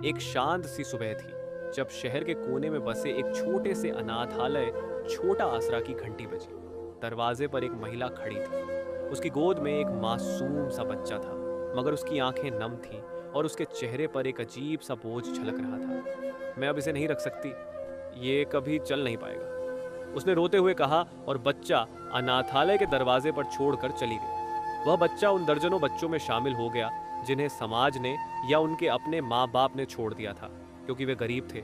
एक शांत सी सुबह थी जब शहर के कोने में बसे एक छोटे से अनाथालय छोटा आसरा की घंटी बजी। दरवाजे पर एक महिला खड़ी थी। उसकी गोद में एक मासूम सा बच्चा था, मगर उसकी आंखें नम थीं और उसके चेहरे पर एक अजीब सा बोझ झलक रहा था। मैं अब इसे नहीं रख सकती, ये कभी चल नहीं पाएगा, उसने रोते हुए कहा, और बच्चा अनाथालय के दरवाजे पर छोड़कर चली गई। वह बच्चा उन दर्जनों बच्चों में शामिल हो गया जिन्हें समाज ने या उनके अपने माँ बाप ने छोड़ दिया था, क्योंकि वे गरीब थे,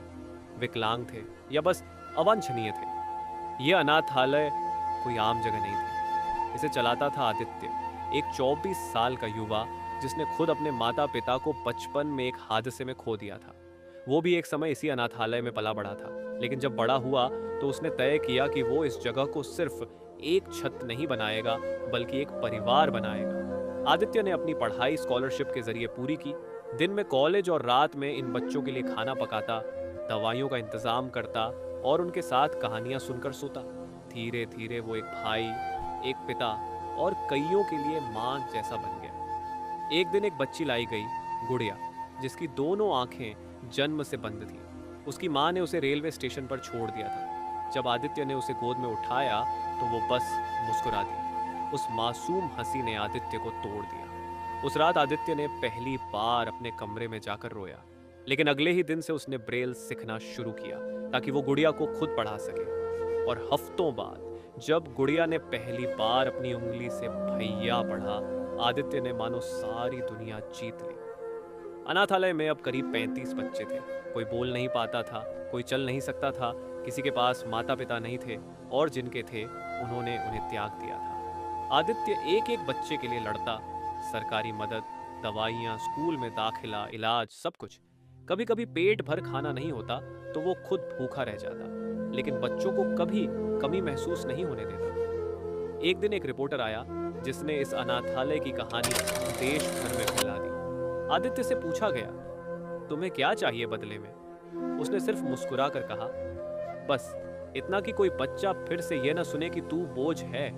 विकलांग थे या बस अवांछनीय थे। यह अनाथालय कोई आम जगह नहीं थी। इसे चलाता था आदित्य, एक 24 साल का युवा जिसने खुद अपने माता पिता को बचपन में एक हादसे में खो दिया था। वो भी एक समय इसी अनाथालय में पला बड़ा था, लेकिन जब बड़ा हुआ तो उसने तय किया कि वो इस जगह को सिर्फ एक छत नहीं बनाएगा, बल्कि एक परिवार बनाएगा। आदित्य ने अपनी पढ़ाई स्कॉलरशिप के जरिए पूरी की। दिन में कॉलेज और रात में इन बच्चों के लिए खाना पकाता, दवाइयों का इंतजाम करता और उनके साथ कहानियां सुनकर सोता। धीरे धीरे वो एक भाई, एक पिता और कईयों के लिए मां जैसा बन गया। एक दिन एक बच्ची लाई गई, गुड़िया, जिसकी दोनों आंखें जन्म से बंद थी। उसकी मां ने उसे रेलवे स्टेशन पर छोड़ दिया था। जब आदित्य ने उसे गोद में उठाया तो वो बस मुस्कुरा दी। उस मासूम हंसी ने आदित्य को तोड़ दिया। उस रात आदित्य ने पहली बार अपने कमरे में जाकर रोया, लेकिन अगले ही दिन से उसने ब्रेल सीखना शुरू किया ताकि वो गुड़िया को खुद पढ़ा सके। और हफ्तों बाद जब गुड़िया ने पहली बार अपनी उंगली से भैया पढ़ा, आदित्य ने मानो सारी दुनिया जीत ली। अनाथालय में अब करीब 35 बच्चे थे। कोई बोल नहीं पाता था, कोई चल नहीं सकता था, किसी के पास माता पिता नहीं थे, और जिनके थे उन्होंने उन्हें त्याग दिया था। आदित्य एक एक बच्चे के लिए लड़ता, सरकारी मदद, दवाइयाँ, स्कूल में दाखिला, इलाज, सब कुछ। कभी कभी पेट भर खाना नहीं होता तो वो खुद भूखा रह जाता, लेकिन बच्चों को कभी कमी महसूस नहीं होने देता। एक दिन एक रिपोर्टर आया जिसने इस अनाथालय की कहानी देश भर में फैला दी। आदित्य से पूछा गया, तुम्हें क्या चाहिए बदले में? उसने सिर्फ मुस्कुरा कर कहा, बस इतना कि कोई बच्चा फिर से यह ना सुने कि तू बोझ है।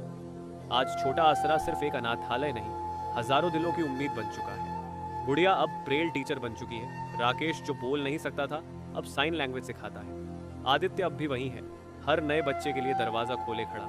आज छोटा आसरा सिर्फ एक अनाथालय नहीं, हजारों दिलों की उम्मीद बन चुका है। गुड़िया अब ब्रेल टीचर बन चुकी है। राकेश जो बोल नहीं सकता था अब साइन लैंग्वेज सिखाता है। आदित्य अब भी वही है, हर नए बच्चे के लिए दरवाजा खोले खड़ा।